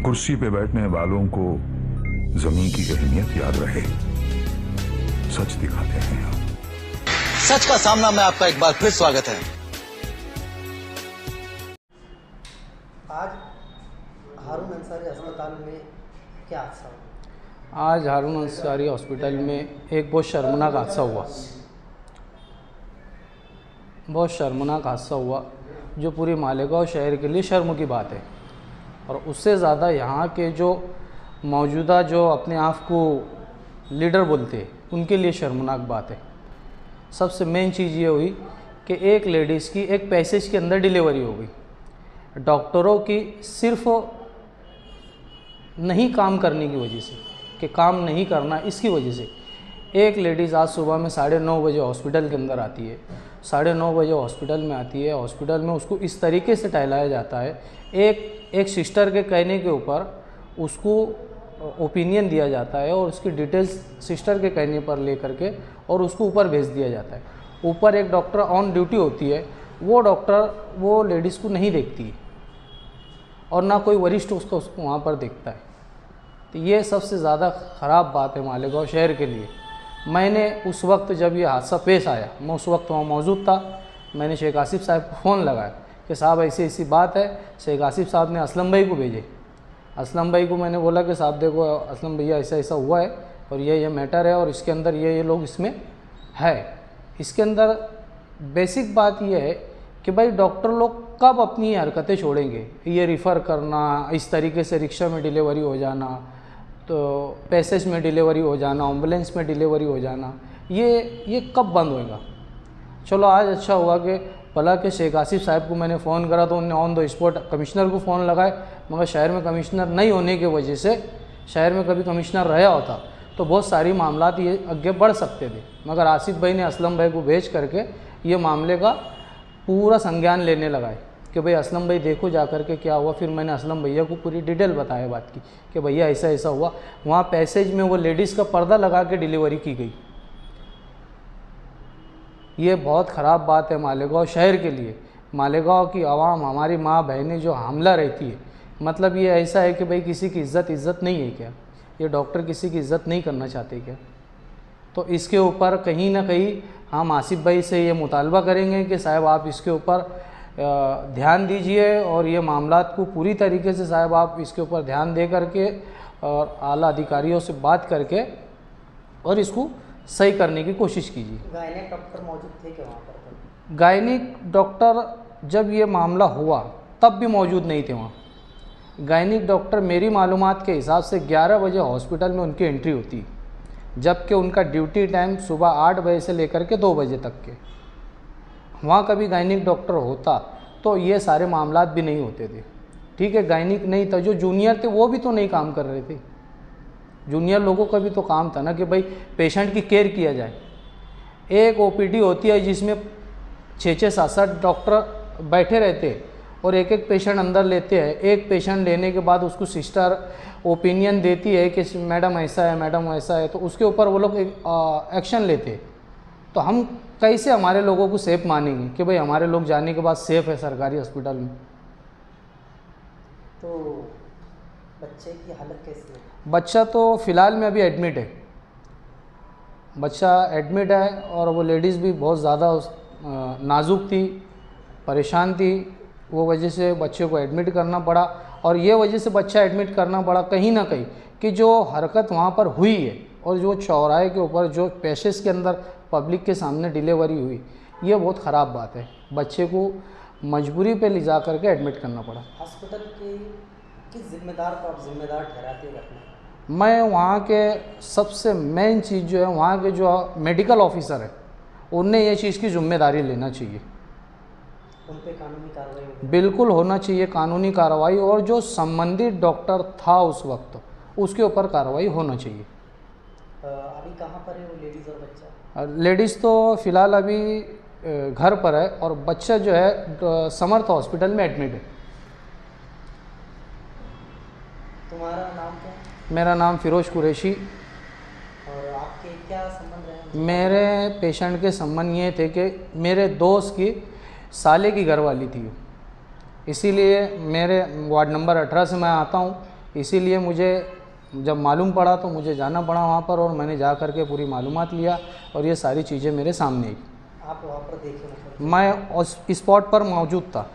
कुर्सी पे बैठने वालों को जमीन की अहमियत याद रहे, सच दिखाते हैं हम। सच का सामना में आपका एक बार फिर स्वागत है। आज हारून अंसारी अस्पताल में क्या हादसा हुआ? आज हारून अंसारी हॉस्पिटल में एक बहुत शर्मनाक हादसा हुआ। बहुत शर्मनाक हादसा हुआ जो पूरी मालेगांव शहर के लिए शर्म की बात है, और उससे ज़्यादा यहाँ के जो मौजूदा जो अपने आप को लीडर बोलते हैं उनके लिए शर्मनाक बात है। सबसे मेन चीज़ ये हुई कि एक लेडीज़ की एक पैसेज के अंदर डिलीवरी हो गई। डॉक्टरों की सिर्फ नहीं काम करने की वजह से, कि काम नहीं करना इसकी वजह से एक लेडीज़ आज सुबह में 9:30 बजे हॉस्पिटल के अंदर आती है। 9:30 बजे हॉस्पिटल में आती है। हॉस्पिटल में उसको इस तरीके से टहलाया जाता है, एक सिस्टर के कहने के ऊपर उसको ओपिनियन दिया जाता है और उसकी डिटेल्स सिस्टर के कहने पर ले करके और उसको ऊपर भेज दिया जाता है। ऊपर एक डॉक्टर ऑन ड्यूटी होती है, वो डॉक्टर वो लेडीज़ को नहीं देखती है और ना कोई वरिष्ठ उसको वहाँ पर देखता है। तो ये सबसे ज़्यादा ख़राब बात है मालेगांव शहर के लिए। मैंने उस वक्त जब ये हादसा पेश आया, मैं उस वक्त वहाँ मौजूद था। मैंने शेख आसिफ साहब को फ़ोन लगाया कि साहब ऐसी ऐसी बात है। शेख आसिफ साहब ने असलम भाई को भेजे। असलम भाई को मैंने बोला कि साहब देखो असलम भैया ऐसा ऐसा हुआ है और ये मैटर है और इसके अंदर ये लोग इसमें है। इसके अंदर बेसिक बात ये है कि भाई डॉक्टर लोग कब अपनी हरकतें छोड़ेंगे। ये रिफ़र करना, इस तरीके से रिक्शा में डिलीवरी हो जाना, तो पैसेज में डिलीवरी हो जाना, एम्बुलेंस में डिलीवरी हो जाना, ये कब बंद होएगा। चलो आज अच्छा हुआ कि भला के शेख आसिफ साहब को मैंने फ़ोन करा तो उन्होंने ऑन द स्पॉट कमिश्नर को फ़ोन लगाए, मगर शहर में कमिश्नर नहीं होने की वजह से, शहर में कभी कमिश्नर रहा होता तो बहुत सारी मामलात ये आगे बढ़ सकते थे। मगर आसिफ भाई ने असलम भाई को भेज करके ये मामले का पूरा संज्ञान लेने लगाए कि भाई असलम भाई देखो जा कर के क्या हुआ। फिर मैंने असलम भैया को पूरी डिटेल बताया बात की कि भैया ऐसा ऐसा हुआ। वहाँ पैसेज में वो लेडीज़ का पर्दा लगा के डिलीवरी की गई। ये बहुत ख़राब बात है मालेगांव शहर के लिए। मालेगांव की आवाम, हमारी माँ बहनें जो हामला रहती है, मतलब ये ऐसा है कि भाई किसी की इज़्ज़त नहीं है क्या? ये डॉक्टर किसी की इज़्ज़त नहीं करना चाहते क्या? तो इसके ऊपर कहीं ना कहीं हम आसिफ भाई से ये मुतालबा करेंगे कि साहब आप इसके ऊपर ध्यान दीजिए और ये मामलात को पूरी तरीके से साहब आप इसके ऊपर ध्यान दे करके और आला अधिकारियों से बात करके और इसको सही करने की कोशिश कीजिए। गायनेक डॉक्टर मौजूद थे क्या वहाँ पर? गायनिक डॉक्टर जब ये मामला हुआ तब भी मौजूद नहीं थे वहाँ। गायनिक डॉक्टर मेरी मालूमात के हिसाब से 11 बजे हॉस्पिटल में उनकी एंट्री होती, जबकि उनका ड्यूटी टाइम सुबह 8 बजे से लेकर के 2 बजे तक के। वहाँ कभी गायनिक डॉक्टर होता तो ये सारे मामलात भी नहीं होते थे। ठीक है, गायनिक नहीं था, जो जूनियर थे वो भी तो नहीं काम कर रहे थे। जूनियर लोगों का भी तो काम था ना कि भाई पेशेंट की केयर किया जाए। एक ओपीडी होती है जिसमें 6-6, 7-7 डॉक्टर बैठे रहते और एक पेशेंट अंदर लेते हैं। एक पेशेंट लेने के बाद उसको सिस्टर ओपिनियन देती है कि मैडम ऐसा है, मैडम वैसा है, तो उसके ऊपर वो लोग एक्शन लेते हैं। तो हम कैसे हमारे लोगों को सेफ मानेंगे कि भाई हमारे लोग जाने के बाद सेफ़ है सरकारी हॉस्पिटल में। तो बच्चे की हालत कैसी है? बच्चा तो फ़िलहाल में अभी एडमिट है। बच्चा एडमिट है और वो लेडीज़ भी बहुत ज़्यादा नाजुक थी, परेशान थी। वो वजह से बच्चे को एडमिट करना पड़ा। और ये वजह से बच्चा एडमिट करना पड़ा कहीं ना कहीं कि जो हरकत वहाँ पर हुई है और जो चौराहे के ऊपर जो पेशेस के अंदर पब्लिक के सामने डिलीवरी हुई, ये बहुत ख़राब बात है। बच्चे को मजबूरी पे ले जा करके एडमिट करना पड़ा। हॉस्पिटल के किस जिम्मेदार को आप जिम्मेदार ठहराते हैं अपने? मैं वहाँ के सबसे मेन चीज़ जो है, वहाँ के जो मेडिकल ऑफिसर है उनने ये चीज़ की जिम्मेदारी लेना चाहिए। उन पे कानूनी कार्रवाई होगी? बिल्कुल होना चाहिए कानूनी कार्रवाई, और जो संबंधित डॉक्टर था उस वक्त उसके ऊपर कार्रवाई होना चाहिए। अभी कहाँ पर है वो लेडीज़ और बच्चा? लेडीज़ तो फ़िलहाल अभी घर पर है और बच्चा जो है समर्थ हॉस्पिटल में एडमिट है। तुम्हारा नाम क्या है? मेरा नाम फ़िरोज़ कुरैशी। और आपके क्या संबंध रहे? मेरे पेशेंट के संबंध ये थे कि मेरे दोस्त की साले की घरवाली थी, इसीलिए मेरे वार्ड नंबर 18 से मैं आता हूँ। इसीलिए मुझे जब मालूम पड़ा तो मुझे जाना पड़ा वहाँ पर, और मैंने जा कर के पूरी मालूमात लिया और ये सारी चीज़ें मेरे सामने आई। आप वहाँ पर देखे मतलब? मैं उस स्पॉट पर मौजूद था।